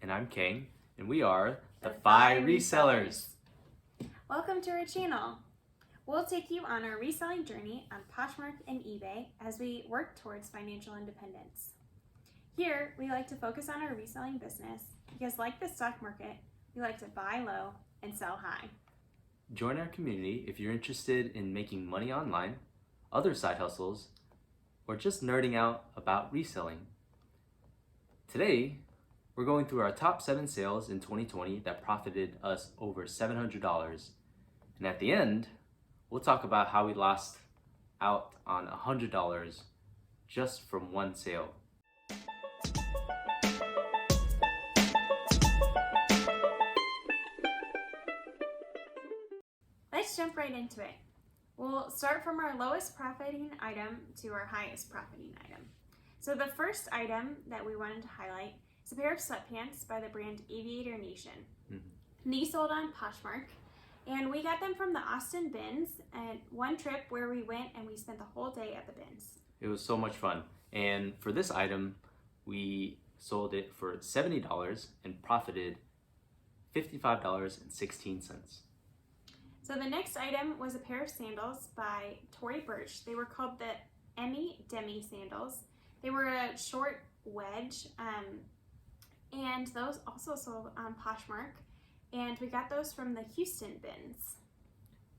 And I'm Kang, and we are the Fi Resellers. Welcome to our channel. We'll take you on our reselling journey on Poshmark and eBay as we work towards financial independence. Here, we like to focus on our reselling business because, like the stock market, we like to buy low and sell high. Join our community if you're interested in making money online, other side hustles, or just nerding out about reselling. Today, we're going through our top 7 sales in 2020 that profited us over $700. And at the end, we'll talk about how we lost out on $100 just from one sale. Let's jump right into it. We'll start from our lowest profiting item to our highest profiting item. So the first item that we wanted to highlight is a pair of sweatpants by the brand Aviator Nation. These sold on Poshmark, and we got them from the Austin bins at one trip where we went and we spent the whole day at the bins. It was so much fun. And for this item, we sold it for $70 and profited $55.16. So the next item was a pair of sandals by Tory Burch. They were called the Emmy Demi sandals. They were a short wedge, and those also sold on Poshmark, and we got those from the Houston bins.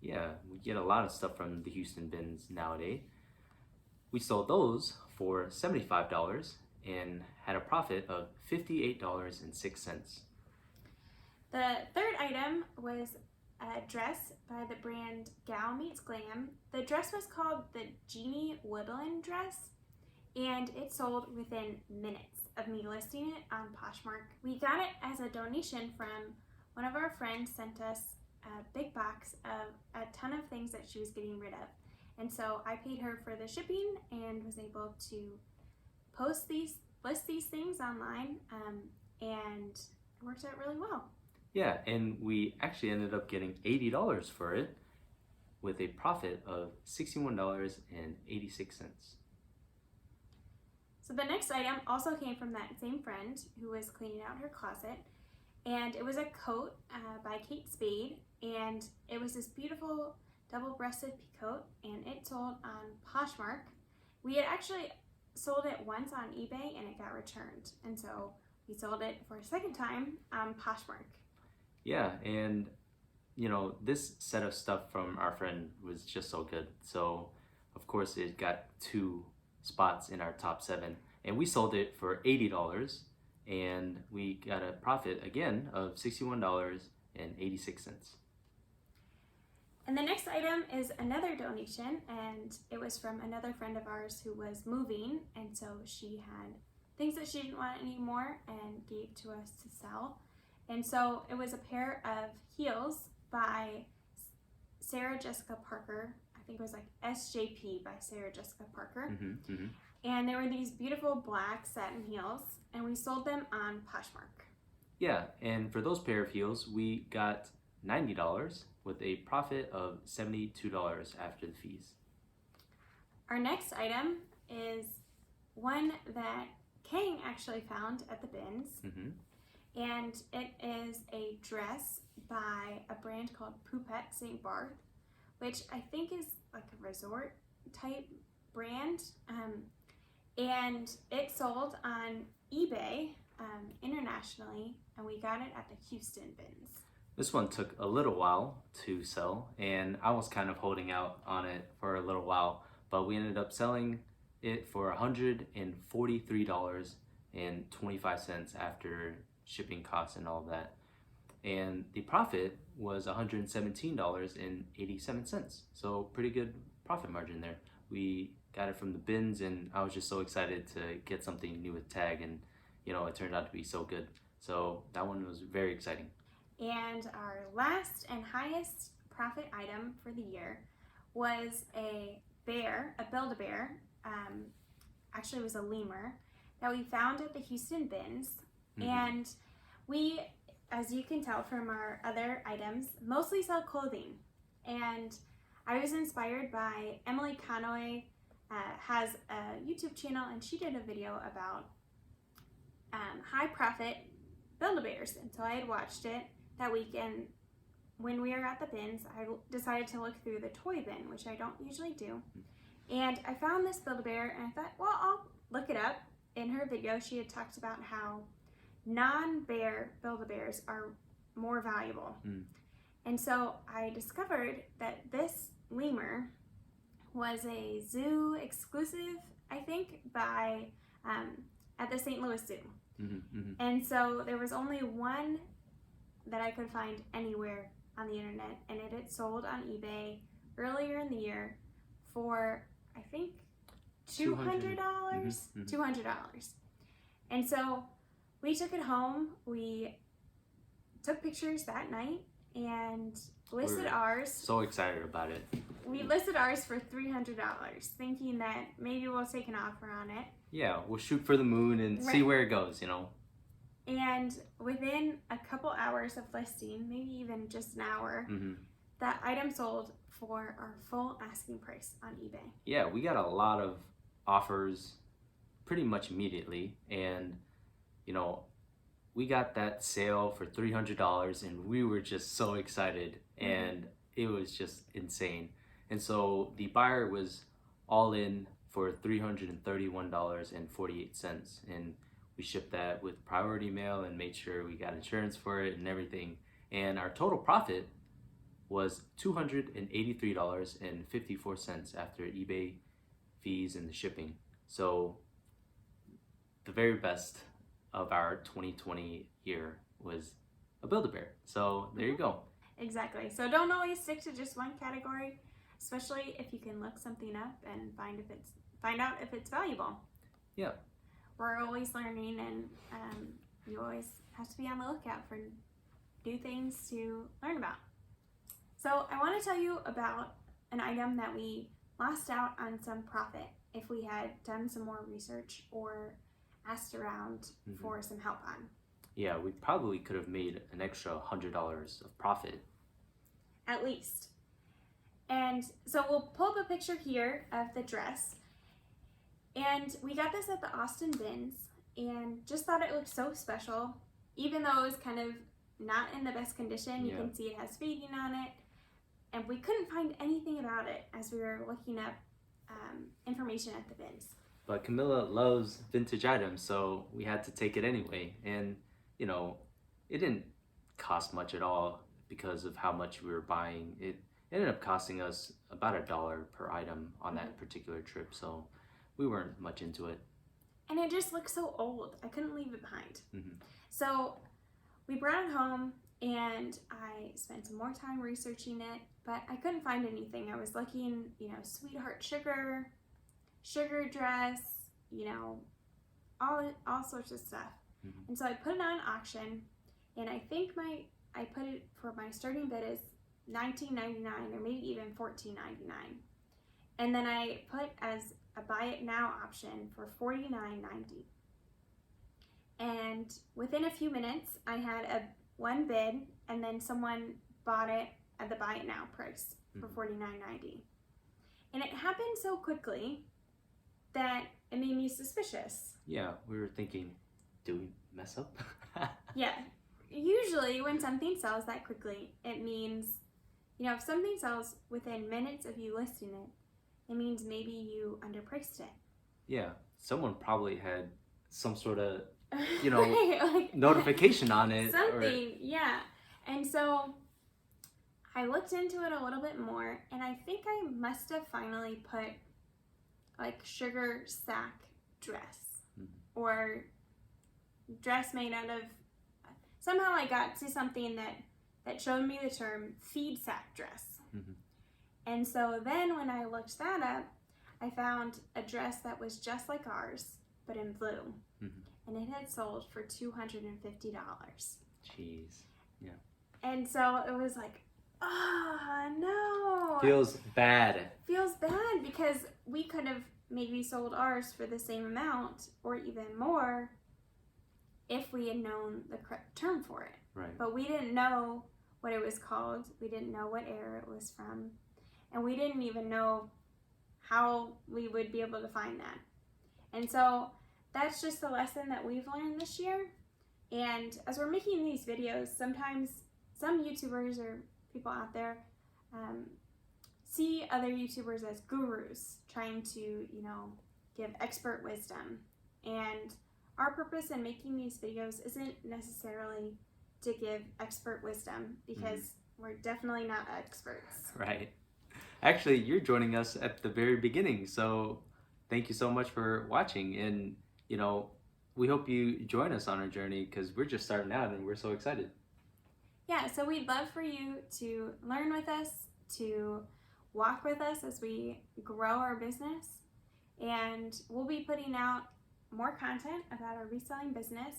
Yeah, we get a lot of stuff from the Houston bins nowadays. We sold those for $75 and had a profit of $58.06. The third item was a dress by the brand Gal Meets Glam. The dress was called the Jeannie Woodland dress, and it sold within minutes of me listing it on Poshmark. We got it as a donation from one of our friends. Sent us a big box of a ton of things that she was getting rid of. And so I paid her for the shipping and was able to list these things online, and it worked out really well. Yeah, and we actually ended up getting $80 for it with a profit of $61.86. So the next item also came from that same friend who was cleaning out her closet, and it was a coat by Kate Spade, and it was this beautiful double-breasted coat, and it sold on Poshmark. We had actually sold it once on eBay and it got returned, and so we sold it for a second time on Poshmark. Yeah, and you know, this set of stuff from our friend was just so good. So of course it got 2 spots in our top 7, and we sold it for $80 and we got a profit again of $61.86. And the next item is another donation, and it was from another friend of ours who was moving, and so she had things that she didn't want anymore and gave to us to sell. And so it was a pair of heels by Sarah Jessica Parker. I think it was like SJP by Sarah Jessica Parker. And they were these beautiful black satin heels, and we sold them on Poshmark. Yeah, and for those pair of heels, we got $90 with a profit of $72 after the fees. Our next item is one that Kang actually found at the bins. And it is a dress by a brand called Poupette St. Barth, which I think is like a resort type brand. And it sold on eBay internationally, and we got it at the Houston bins. This one took a little while to sell, and I was kind of holding out on it for a little while, but we ended up selling it for $143.25 after shipping costs and all of that. And the profit was $117.87. So pretty good profit margin there. We got it from the bins, and I was just so excited to get something new with tag, and you know, it turned out to be so good. So that one was very exciting. And our last and highest profit item for the year was a bear, a BuildABear. Actually it was a LEMUR that we found at the Houston bins. And we, as you can tell from our other items, mostly sell clothing. And I was inspired by Emily Conway, has a YouTube channel, and she did a video about high profit Build-A-Bears. And so I had watched it that weekend. When we were at the bins, I decided to look through the toy bin, which I don't usually do. And I found this Build-A-Bear, and I thought, well, I'll look it up. In her video, she had talked about how non-bear Build-A-Bears are more valuable. And so I discovered that this lemur was a zoo exclusive, I think, by at the St. Louis Zoo. And so there was only one that I could find anywhere on the internet, and it had sold on eBay earlier in the year for, I think, $200. $200. And so we took it home. We took pictures that night and listed ours. So excited about it. We listed ours for $300, thinking that maybe we'll take an offer on it. Yeah, we'll shoot for the moon and see where it goes, you know. And within a couple hours of listing, maybe even just an hour, that item sold for our full asking price on eBay. Yeah, we got a lot of offers pretty much immediately, and you know, we got that sale for $300 and we were just so excited, and it was just insane. And so the buyer was all in for $331.48, and we shipped that with priority mail and made sure we got insurance for it and everything. And our total profit was $283.54 after eBay fees and the shipping. So the very best of our 2020 year was a Build-A-Bear. So there you go. Exactly. So don't always stick to just one category, especially if you can look something up and find out if it's valuable. Yeah. We're always learning, and you always have to be on the lookout for new things to learn about. So I want to tell you about an item that we lost out on some profit if we had done some more research or asked around for some help on. Yeah, we probably could have made an extra $100 of profit. At least. And so we'll pull up a picture here of the dress. And we got this at the Austin bins and just thought it looked so special. Even though it was kind of not in the best condition, you can see it has fading on it. And we couldn't find anything about it as we were looking up information at the bins. But Camilla loves vintage items, so we had to take it anyway. And, you know, it didn't cost much at all because of how much we were buying. It ended up costing us about $1 per item on that particular trip, so we weren't much into it. And it just looked so old. I couldn't leave it behind. So we brought it home, and I spent some more time researching it, but I couldn't find anything. I was looking, you know, sweetheart sugar dress, you know, all sorts of stuff. And so I put it on auction, and I think I put it for my starting bid is $19.99 or maybe even $14.99. And then I put as a buy it now option for $49.90. And within a few minutes, I had one bid, and then someone bought it at the buy it now price for $49.90. And it happened so quickly that it made me suspicious. Yeah, we were thinking, do we mess up? Yeah. Usually when something sells that quickly, it means, you know, if something sells within minutes of you listing it, it means maybe you underpriced it. Yeah, someone probably had some sort of, you know, like, notification on it. Something, yeah. And so I looked into it a little bit more, and I think I must have finally put like sugar sack dress or dress made out of, somehow I got to something that showed me the term feed sack dress. And so then when I looked that up, I found a dress that was just like ours, but in blue. And it had sold for $250. Jeez. Yeah. And so it was like, oh no. Feels bad. Feels bad because we could have maybe sold ours for the same amount or even more if we had known the correct term for it. Right. But we didn't know what it was called. We didn't know what era it was from. And we didn't even know how we would be able to find that. And so that's just the lesson that we've learned this year. And as we're making these videos, sometimes some YouTubers or people out there see other YouTubers as gurus trying to, give expert wisdom. And our purpose in making these videos isn't necessarily to give expert wisdom, because we're definitely not experts. Right. Actually, you're joining us at the very beginning, so thank you so much for watching. And, we hope you join us on our journey, because we're just starting out and we're so excited. Yeah, so we'd love for you to learn with us, to walk with us as we grow our business. And we'll be putting out more content about our reselling business,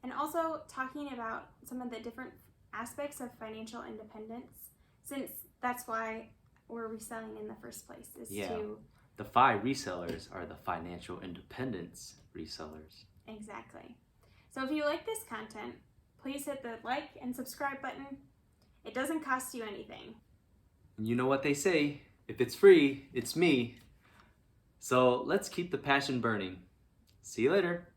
and also talking about some of the different aspects of financial independence, since that's why we're reselling in the first place. The 5 resellers are the financial independence resellers. Exactly. So if you like this content, please hit the like and subscribe button. It doesn't cost you anything. And you know what they say, if it's free, it's me. So let's keep the passion burning. See you later.